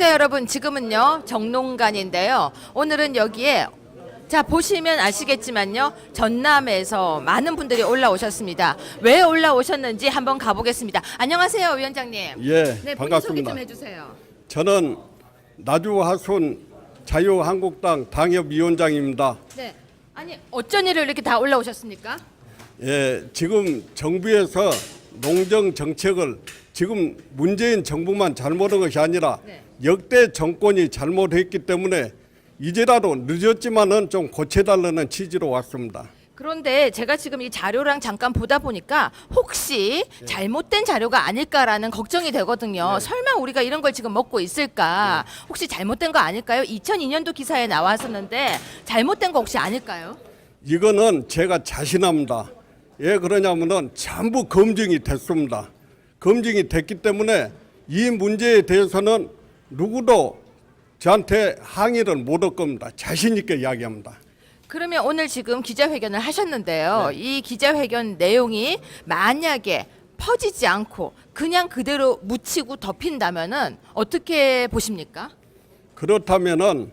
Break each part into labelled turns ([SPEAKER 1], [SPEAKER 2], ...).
[SPEAKER 1] 시청자 여러분, 지금은요 정농간인데요. 오늘은 여기에 자 보시면 아시겠지만요, 전남에서 많은 분들이 올라오셨습니다. 왜 올라오셨는지 한번 가보겠습니다. 안녕하세요, 위원장님.
[SPEAKER 2] 예,
[SPEAKER 1] 네, 본인 소개
[SPEAKER 2] 반갑습니다.
[SPEAKER 1] 좀 해주세요.
[SPEAKER 2] 저는 나주하순 자유한국당 당협위원장입니다.
[SPEAKER 1] 네, 아니 어쩐 일을 이렇게 다 올라오셨습니까?
[SPEAKER 2] 예, 지금 정부에서 농정 정책을 지금 문재인 정부만 잘못한 것이 아니라
[SPEAKER 1] 네.
[SPEAKER 2] 역대 정권이 잘못했기 때문에 이제라도 늦었지만은 좀 고쳐달라는 취지로 왔습니다.
[SPEAKER 1] 그런데 제가 지금 이 자료랑 잠깐 보다 보니까 혹시 잘못된 자료가 아닐까라는 걱정이 되거든요. 설마 우리가 이런 걸 지금 먹고 있을까? 혹시 잘못된 거 아닐까요? 2002년도 기사에 나왔었는데 잘못된 거 혹시 아닐까요?
[SPEAKER 2] 이거는 제가 자신합니다. 왜 그러냐면은 전부 검증이 됐습니다. 검증이 됐기 때문에 이 문제에 대해서는 누구도 저한테 항의를 못 할 겁니다. 자신 있게 이야기합니다.
[SPEAKER 1] 그러면 오늘 지금 기자회견을 하셨는데요. 이 기자회견 내용이 만약에 퍼지지 않고 그냥 그대로 묻히고 덮인다면은 어떻게 보십니까?
[SPEAKER 2] 그렇다면은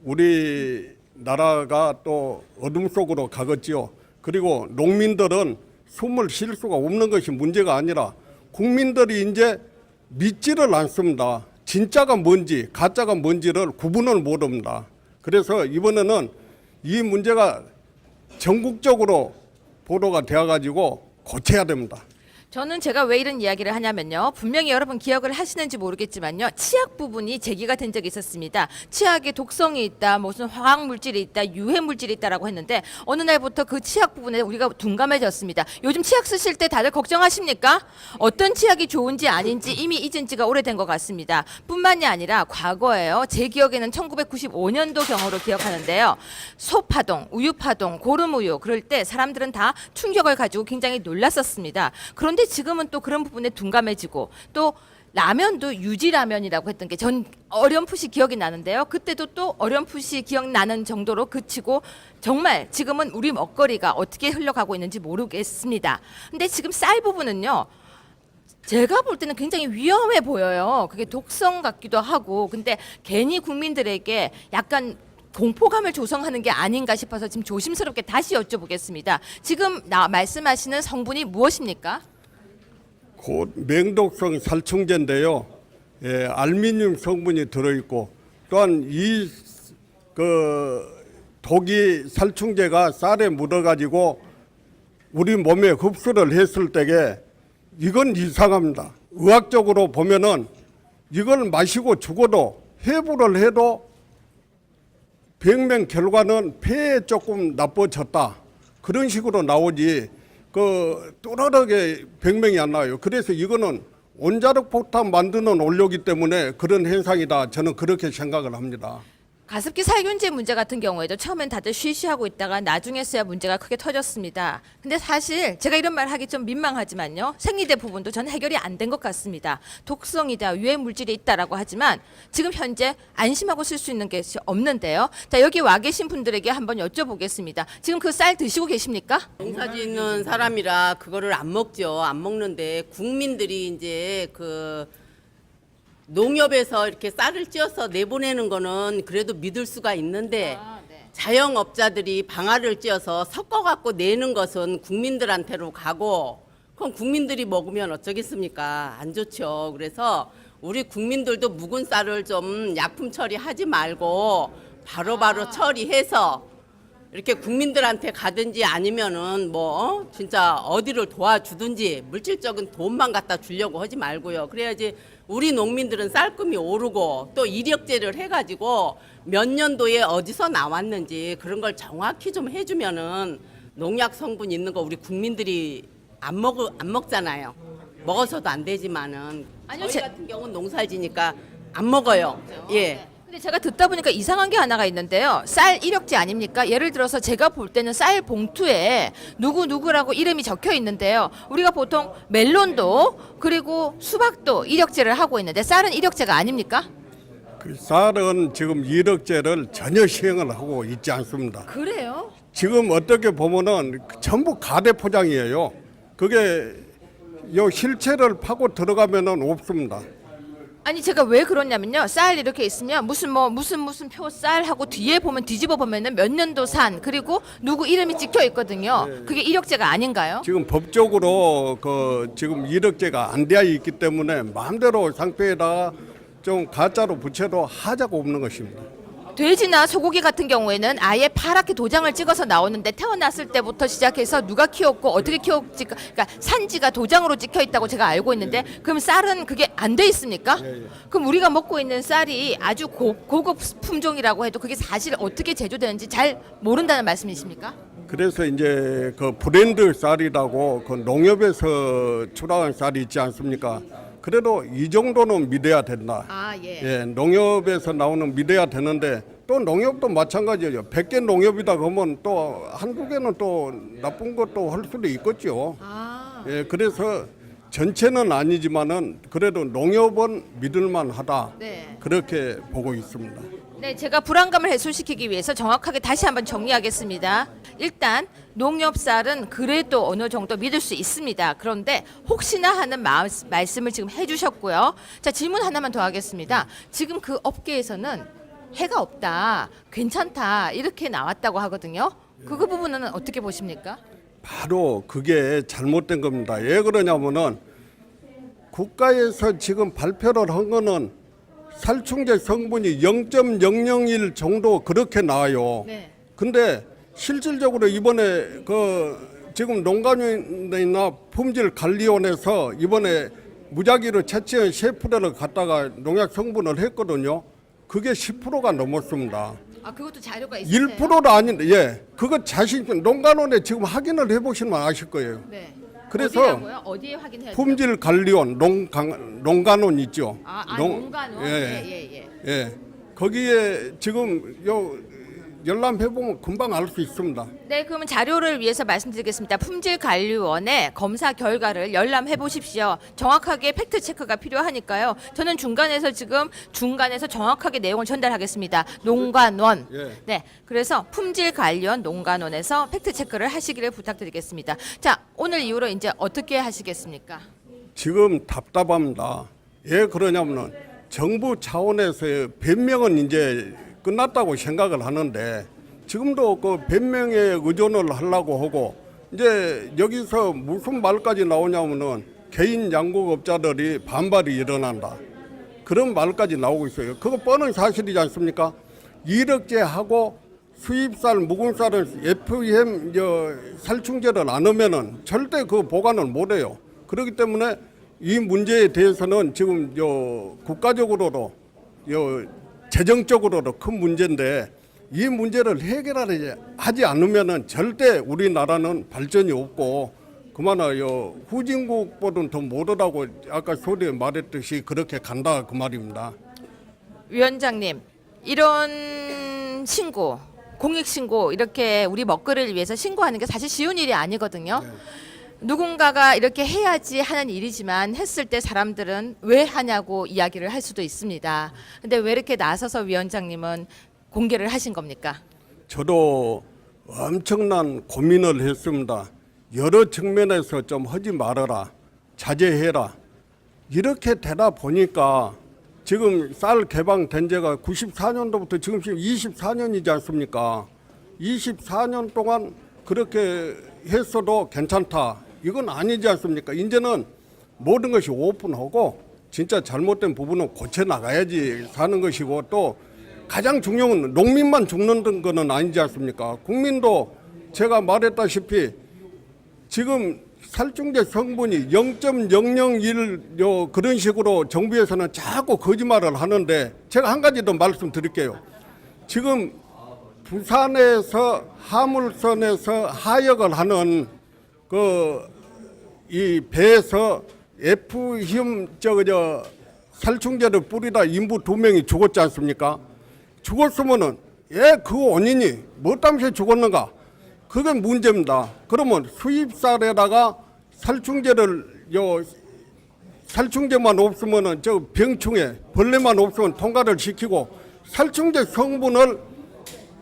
[SPEAKER 2] 우리 나라가 또 어둠 속으로 가겠지요. 그리고 농민들은 숨을 쉴 수가 없는 것이 문제가 아니라 국민들이 이제 믿지를 않습니다. 진짜가 뭔지 가짜가 뭔지를 구분을 못합니다. 그래서 이번에는 이 문제가 전국적으로 보도가 되어가지고 고쳐야 됩니다.
[SPEAKER 1] 저는 제가 왜 이런 이야기를 하냐면요. 분명히 여러분 기억을 하시는지 모르겠지만요. 치약 부분이 제기가 된 적이 있었습니다. 치약에 독성이 있다, 무슨 화학물질이 있다, 유해물질이 있다라고 했는데 어느 날부터 그 치약 부분에 우리가 둔감해졌습니다. 요즘 치약 쓰실 때 다들 걱정하십니까? 어떤 치약이 좋은지 아닌지 이미 잊은 지가 오래된 것 같습니다. 뿐만이 아니라 과거에요. 제 기억에는 1995년도 경우로 기억하는데요. 소파동, 우유파동, 고름우유 그럴 때 사람들은 다 충격을 가지고 굉장히 놀랐었습니다. 그런데 지금은 또 그런 부분에 둔감해지고 또 라면도 유지라면이라고 했던 게 전 어렴풋이 기억이 나는데요. 그때도 또 어렴풋이 기억나는 정도로 그치고 정말 지금은 우리 먹거리가 어떻게 흘러가고 있는지 모르겠습니다. 근데 지금 쌀 부분은요. 제가 볼 때는 굉장히 위험해 보여요. 그게 독성 같기도 하고 근데 괜히 국민들에게 약간 공포감을 조성하는 게 아닌가 싶어서 지금 조심스럽게 다시 여쭤보겠습니다. 지금 말씀하시는 성분이 무엇입니까?
[SPEAKER 2] 곧 맹독성 살충제인데요. 알미늄 성분이 들어있고 또한 이 독이 살충제가 쌀에 묻어가지고 우리 몸에 흡수를 했을 때에 이건 이상합니다. 의학적으로 보면은 이걸 마시고 죽어도 해부를 해도 병명 결과는 폐에 조금 나빠졌다. 그런 식으로 나오지 뚜렷하게 병명이 안 나와요. 그래서 이거는 원자력 폭탄 만드는 원료이기 때문에 그런 현상이다. 저는 그렇게 생각을 합니다.
[SPEAKER 1] 가습기 살균제 문제 같은 경우에도 처음엔 다들 쉬쉬하고 있다가 나중에서야 문제가 크게 터졌습니다. 근데 사실 제가 이런 말 하기 좀 민망하지만요. 생리대 부분도 전 해결이 안 된 것 같습니다. 독성이다, 유해 물질이 있다라고 하지만 지금 현재 안심하고 쓸 수 있는 것이 없는데요. 자, 여기 와 계신 분들에게 한번 여쭤보겠습니다. 지금 그 쌀 드시고 계십니까?
[SPEAKER 3] 농사 짓는 사람이라 그거를 안 먹죠. 안 먹는데 국민들이 이제 농협에서 이렇게 쌀을 찌어서 내보내는 거는 그래도 믿을 수가 있는데
[SPEAKER 1] 네.
[SPEAKER 3] 자영업자들이 방아를 찧어서 섞어갖고 내는 것은 국민들한테로 가고 그럼 국민들이 먹으면 어쩌겠습니까? 안 좋죠. 그래서 우리 국민들도 묵은 쌀을 좀 약품 처리하지 말고 바로바로 처리해서 이렇게 국민들한테 가든지 아니면은 진짜 어디를 도와주든지 물질적인 돈만 갖다 주려고 하지 말고요. 그래야지 우리 농민들은 쌀금이 오르고 또 이력제를 해가지고 몇 년도에 어디서 나왔는지 그런 걸 정확히 좀 해주면은 농약 성분 있는 거 우리 국민들이 안 먹잖아요. 먹어서도 안 되지만은
[SPEAKER 1] 아니요,
[SPEAKER 3] 저희 같은 경우는 농사지니까 안 먹어요. 예.
[SPEAKER 1] 근데 제가 듣다 보니까 이상한 게 하나가 있는데요. 쌀 이력제 아닙니까? 예를 들어서 제가 볼 때는 쌀 봉투에 누구누구라고 이름이 적혀 있는데요. 우리가 보통 멜론도 그리고 수박도 이력제를 하고 있는데 쌀은 이력제가 아닙니까?
[SPEAKER 2] 그 쌀은 지금 이력제를 전혀 시행을 하고 있지 않습니다.
[SPEAKER 1] 그래요?
[SPEAKER 2] 지금 어떻게 보면은 전부 가대 포장이에요. 그게 요 실체를 파고 들어가면은 없습니다.
[SPEAKER 1] 아니 제가 왜 그러냐면요. 쌀 이렇게 있으면 무슨 표 쌀하고 뒤에 보면 뒤집어 보면은 몇 년도 산 그리고 누구 이름이 찍혀 있거든요. 그게 이력제가 아닌가요?
[SPEAKER 2] 지금 법적으로 그 지금 이력제가 안 되어 있기 때문에 마음대로 상표에다가 좀 가짜로 부채로 하자가 없는 것입니다.
[SPEAKER 1] 돼지나 소고기 같은 경우에는 아예 파랗게 도장을 찍어서 나오는데 태어났을 때부터 시작해서 누가 키웠고 어떻게 키웠지, 그러니까 산지가 도장으로 찍혀 있다고 제가 알고 있는데 그럼 쌀은 그게 안 돼 있습니까? 그럼 우리가 먹고 있는 쌀이 아주 고급 품종이라고 해도 그게 사실 어떻게 제조되는지 잘 모른다는 말씀이십니까?
[SPEAKER 2] 그래서 이제 그 브랜드 쌀이라고 그 농협에서 출하한 쌀이 있지 않습니까? 그래도 이 정도는 믿어야 된다.
[SPEAKER 1] 아 예.
[SPEAKER 2] 예, 농협에서 나오는 믿어야 되는데 또 농협도 마찬가지예요. 100개 농협이다 그러면 또 한두 개는 또 나쁜 것도 할 수도 있겠죠.
[SPEAKER 1] 아.
[SPEAKER 2] 예, 그래서 전체는 아니지만은 그래도 농협은 믿을만 하다.
[SPEAKER 1] 네.
[SPEAKER 2] 그렇게 보고 있습니다.
[SPEAKER 1] 네, 제가 불안감을 해소시키기 위해서 정확하게 다시 한번 정리하겠습니다. 일단 농협쌀은 그래도 어느 정도 믿을 수 있습니다. 그런데 혹시나 하는 말씀을 지금 해주셨고요. 자, 질문 하나만 더 하겠습니다. 지금 그 업계에서는 해가 없다, 괜찮다 이렇게 나왔다고 하거든요. 그 부분은 어떻게 보십니까?
[SPEAKER 2] 바로 그게 잘못된 겁니다. 왜 그러냐면은 국가에서 지금 발표를 한 거는 살충제 성분이 0.001 정도 그렇게 나와요.
[SPEAKER 1] 네.
[SPEAKER 2] 근데 실질적으로 이번에 그 지금 농가인이나 품질관리원에서 이번에 무작위로 채취한 셰프레를 갖다가 농약 성분을 했거든요. 그게 10%가 넘었습니다.
[SPEAKER 1] 아, 그것도 자료가 있으세요?
[SPEAKER 2] 1%도 아닌데, 예. 그거 농가원에 지금 확인을 해보시면 아실 거예요.
[SPEAKER 1] 네.
[SPEAKER 2] 그래서
[SPEAKER 1] 어디라고요? 어디에 확인해야 돼요?
[SPEAKER 2] 품질관리원 농가원 있죠.
[SPEAKER 1] 농가원.
[SPEAKER 2] 예.
[SPEAKER 1] 예.
[SPEAKER 2] 예. 거기에 지금 열람해보면 금방 알 수 있습니다.
[SPEAKER 1] 네, 그러면 자료를 위해서 말씀드리겠습니다. 품질관리원의 검사 결과를 열람해 보십시오. 정확하게 팩트 체크가 필요하니까요. 저는 중간에서 정확하게 내용을 전달하겠습니다. 농관원.
[SPEAKER 2] 예.
[SPEAKER 1] 네, 그래서 품질관리원 농관원에서 팩트 체크를 하시기를 부탁드리겠습니다. 자, 오늘 이후로 이제 어떻게 하시겠습니까?
[SPEAKER 2] 지금 답답합니다. 왜 그러냐면은 정부 차원에서의 변명은 이제 끝났다고 생각을 하는데 지금도 그 변명에 의존을 하려고 하고 이제 여기서 무슨 말까지 나오냐면은 개인 양곡업자들이 반발이 일어난다. 그런 말까지 나오고 있어요. 그거 뻔한 사실이지 않습니까? 이력제하고 수입쌀, 묵은쌀을 FM 살충제를 안 하면은 절대 그 보관을 못 해요. 그렇기 때문에 이 문제에 대해서는 지금 국가적으로도 재정적으로도 큰 문제인데 이 문제를 해결하지 않으면은 절대 우리나라는 발전이 없고 그만하여 후진국보다는 더 못하다고 아까 소리에 말했듯이 그렇게 간다 그 말입니다.
[SPEAKER 1] 위원장님, 이런 신고, 공익신고 이렇게 우리 먹거리를 위해서 신고하는 게 사실 쉬운 일이 아니거든요.
[SPEAKER 2] 네.
[SPEAKER 1] 누군가가 이렇게 해야지 하는 일이지만 했을 때 사람들은 왜 하냐고 이야기를 할 수도 있습니다. 근데 왜 이렇게 나서서 위원장님은 공개를 하신 겁니까?
[SPEAKER 2] 저도 엄청난 고민을 했습니다. 여러 측면에서 좀 하지 말아라, 자제해라. 이렇게 되다 보니까 지금 쌀 개방된 지가 94년도부터 지금 24년이지 않습니까? 24년 동안 그렇게 했어도 괜찮다. 이건 아니지 않습니까? 이제는 모든 것이 오픈하고 진짜 잘못된 부분은 고쳐 나가야지 사는 것이고 또 가장 중요한 건 농민만 죽는 거는 아니지 않습니까? 국민도 제가 말했다시피 지금 살충제 성분이 0.001 그런 식으로 정부에서는 자꾸 거짓말을 하는데 제가 한 가지 더 말씀드릴게요. 지금 부산에서 하물선에서 하역을 하는 이 배에서 F힘 살충제를 뿌리다 인부 2명이 죽었지 않습니까? 죽었으면은 그 원인이 뭐 때문에 죽었는가? 그게 문제입니다. 그러면 수입쌀에다가 살충제만 없으면은 병충해 벌레만 없으면 통과를 시키고 살충제 성분을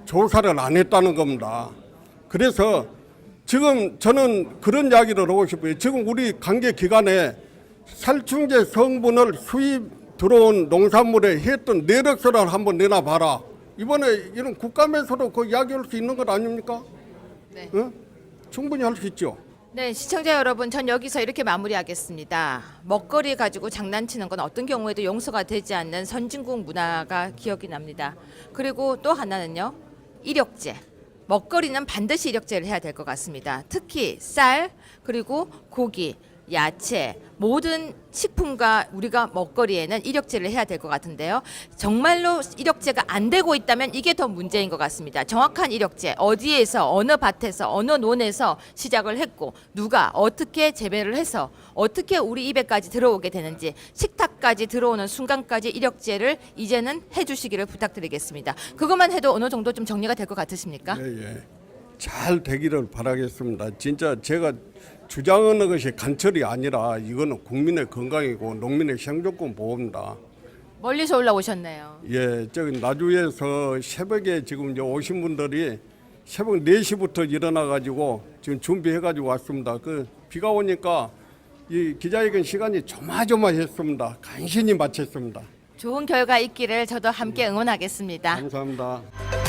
[SPEAKER 2] 조사를 안 했다는 겁니다. 그래서 지금 저는 그런 이야기를 하고 싶어요. 지금 우리 관계 기관에 살충제 성분을 수입 들어온 농산물에 했던 내력서를 한번 내놔봐라. 이번에 이런 국감에서도 그 이야기할 수 있는 것 아닙니까?
[SPEAKER 1] 네.
[SPEAKER 2] 어? 충분히 할 수 있죠.
[SPEAKER 1] 네, 시청자 여러분, 전 여기서 이렇게 마무리하겠습니다. 먹거리 가지고 장난치는 건 어떤 경우에도 용서가 되지 않는 선진국 문화가 기억이 납니다. 그리고 또 하나는요, 이력제. 먹거리는 반드시 이력제를 해야 될 것 같습니다. 특히 쌀, 그리고 고기, 야채, 모든 식품과 우리가 먹거리에는 이력제를 해야 될 것 같은데요. 정말로 이력제가 안 되고 있다면 이게 더 문제인 것 같습니다. 정확한 이력제, 어디에서, 어느 밭에서, 어느 논에서 시작을 했고, 누가 어떻게 재배를 해서 어떻게 우리 입에까지 들어오게 되는지, 식탁까지 들어오는 순간까지 이력제를 이제는 해주시기를 부탁드리겠습니다. 그것만 해도 어느 정도 좀 정리가 될 것 같으십니까?
[SPEAKER 2] 예. 잘 되기를 바라겠습니다. 진짜 제가 주장하는 것이 간철이 아니라 이거는 국민의 건강이고 농민의 생존권 보호입니다.
[SPEAKER 1] 멀리서 올라오셨네요.
[SPEAKER 2] 예, 저기 나주에서 새벽에 지금 이제 오신 분들이 새벽 4시부터 일어나 가지고 지금 준비해 가지고 왔습니다. 그 비가 오니까 이 기자회견 시간이 조마조마했습니다. 간신히 마쳤습니다.
[SPEAKER 1] 좋은 결과 있기를 저도 함께 응원하겠습니다.
[SPEAKER 2] 감사합니다.